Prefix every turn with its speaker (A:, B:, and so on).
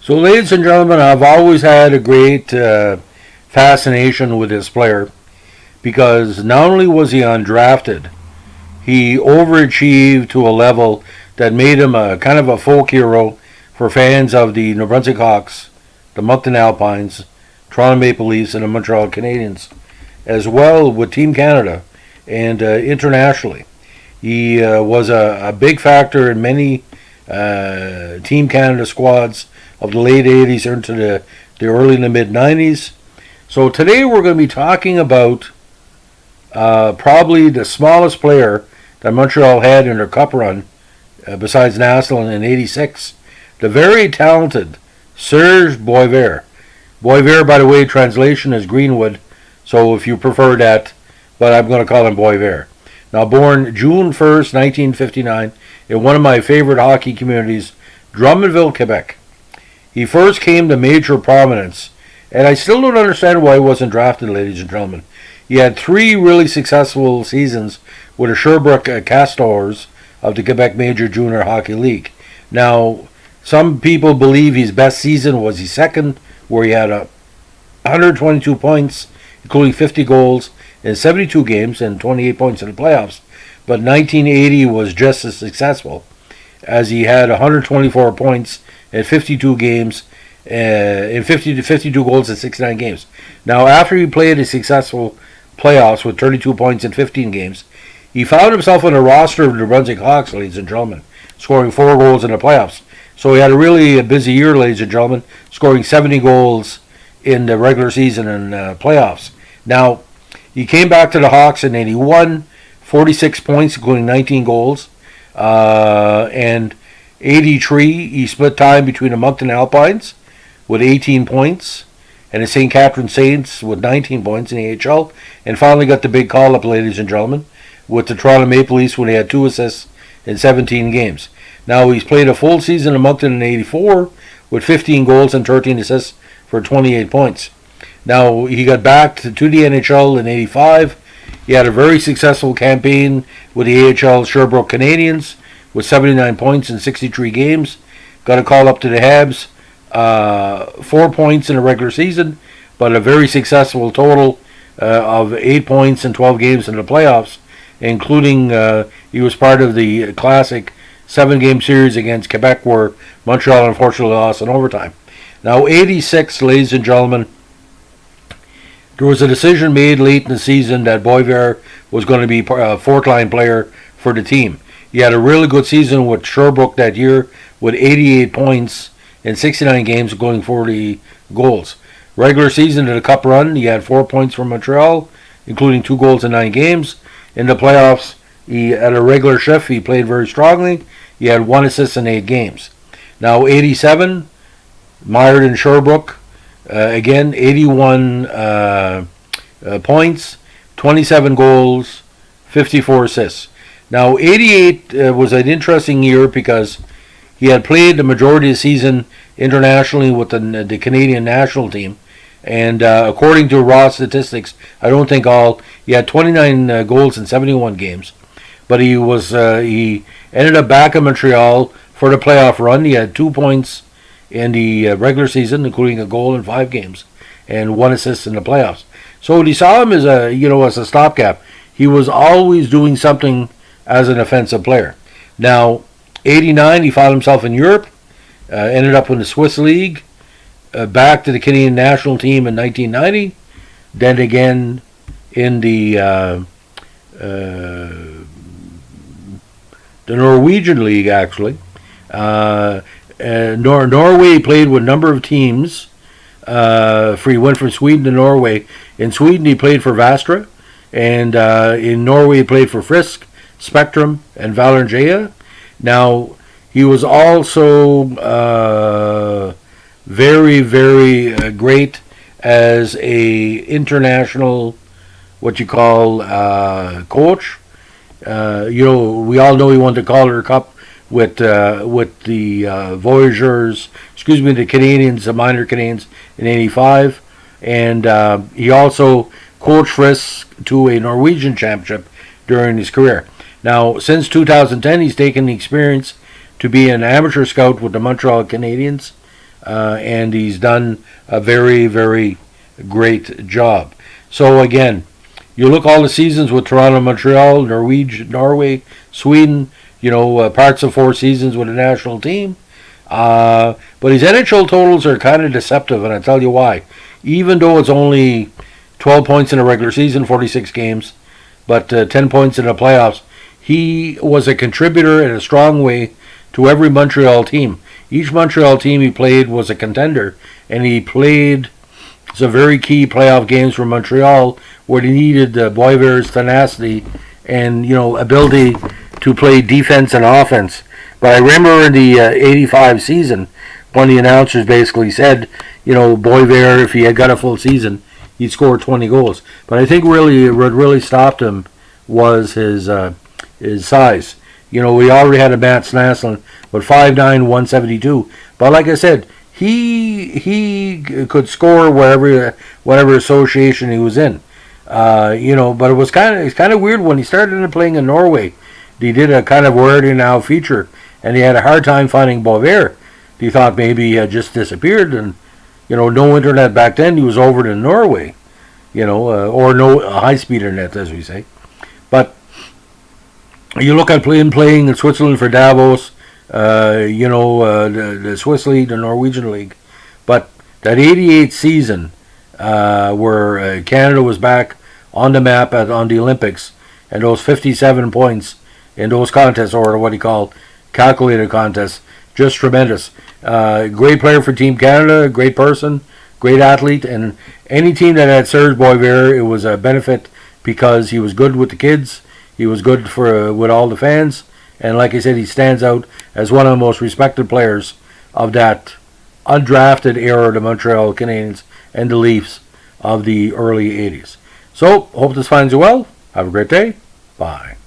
A: So, ladies and gentlemen, I've always had a great fascination with this player because not only was he undrafted, he overachieved to a level that made him a kind of a folk hero for fans of the New Brunswick Hawks, the Moncton Alpines, Toronto Maple Leafs, and the Montreal Canadiens, as well with Team Canada and internationally. He was a big factor in many Team Canada squads of the late 80s into the early and the mid 90s. So today we're going to be talking about probably the smallest player that Montreal had in their cup run, besides Nassau in '86, the very talented Serge Boisvert. Boisvert, by the way, translation is Greenwood, so if you prefer that, but I'm going to call him Boisvert. Now, born June 1st, 1959, in one of my favorite hockey communities, Drummondville, Quebec. He first came to major prominence, and I still don't understand why he wasn't drafted, ladies and gentlemen. He had 3 really successful seasons with the Sherbrooke Castors of the Quebec Major Junior Hockey League. Now, some people believe his best season was his second, where he had 122 points, including 50 goals in 72 games and 28 points in the playoffs. But 1980 was just as successful, as he had 124 points in 52 games, in 52 goals in 69 games. Now, after he played a successful playoffs with 32 points in 15 games, he found himself on the roster of the New Brunswick Hawks, ladies and gentlemen, scoring 4 goals in the playoffs. So he had a really busy year, ladies and gentlemen, scoring 70 goals in the regular season and playoffs. Now, he came back to the Hawks in '81, 46 points, including 19 goals, and '83 he split time between the Moncton Alpines with 18 points and the St. Catherine Saints with 19 points in the AHL, and finally got the big call-up, ladies and gentlemen, with the Toronto Maple Leafs when he had 2 assists in 17 games. Now he's played a full season in Moncton in '84 with 15 goals and 13 assists for 28 points. Now he got back to the NHL in '85. He had a very successful campaign with the AHL Sherbrooke Canadiens with 79 points in 63 games. Got a call up to the Habs, 4 points in the regular season, but a very successful total of 8 points in 12 games in the playoffs, including he was part of the classic 7-game series against Quebec where Montreal unfortunately lost in overtime. Now, '86, ladies and gentlemen, there was a decision made late in the season that Boisvert was going to be a fourth-line player for the team. He had a really good season with Sherbrooke that year with 88 points in 69 games, going 40 goals. Regular season in the Cup run, he had 4 points from Montreal, including 2 goals in 9 games. In the playoffs, he had a regular shift. He played very strongly. He had 1 assist in 8 games. Now, '87, mired in Sherbrooke. Again, 81 points, 27 goals, 54 assists. Now, '88 was an interesting year because he had played the majority of the season internationally with the Canadian national team. And according to raw statistics, I don't think all, he had 29 goals in 71 games. But he ended up back in Montreal for the playoff run. He had 2 points in the regular season, including a goal in 5 games, and 1 assist in the playoffs. So they saw him as a stopgap. He was always doing something as an offensive player. Now, '89, he found himself in Europe, ended up in the Swiss League, back to the Canadian national team in 1990, then again in the Norwegian League, actually. Norway played with a number of teams. He went from Sweden to Norway. In Sweden, he played for Västra, and in Norway, he played for Frisk, Spectrum, and Valentia. Now, he was also very, very great as a international, what you call, coach. We all know he won the Calder Cup with the Voyageurs, the Canadians, the minor Canadians in '85, and he also coached Frisk to a Norwegian championship during his career. Now, since 2010, he's taken the experience to be an amateur scout with the Montreal Canadiens, and he's done a very, very great job. So again, you look all the seasons with Toronto, Montreal, Norway, Sweden, parts of 4 seasons with the national team. But his NHL totals are kind of deceptive, and I'll tell you why. Even though it's only 12 points in a regular season, 46 games, but 10 points in the playoffs, he was a contributor in a strong way to every Montreal team. Each Montreal team he played was a contender, and he played some very key playoff games for Montreal where they needed Boisvert's tenacity and ability to play defense and offense. But I remember in the 85 season, one of the announcers basically said, Boisvert, if he had got a full season, he'd score 20 goals. But I think really what really stopped him was his size. We already had a Matt Snaslin with 5'9", 172. But like I said, he could score whatever association he was in. But it was kind of weird when he started playing in Norway. He did a kind of where they now feature, and he had a hard time finding Boisvert. He thought maybe he had just disappeared, and no internet back then. He was over in Norway, or no high-speed internet, as we say. But you look at him playing in Switzerland for Davos, the Swiss League, the Norwegian League. But that 88 season where Canada was back on the map on the Olympics, and those 57 points in those contests, or what he called calculated contests, just tremendous. Great player for Team Canada, great person, great athlete, and any team that had Serge Boisvert, it was a benefit because he was good with the kids, he was good with all the fans, and like I said, he stands out as one of the most respected players of that undrafted era of the Montreal Canadiens and the Leafs of the early 80s. So, hope this finds you well. Have a great day. Bye.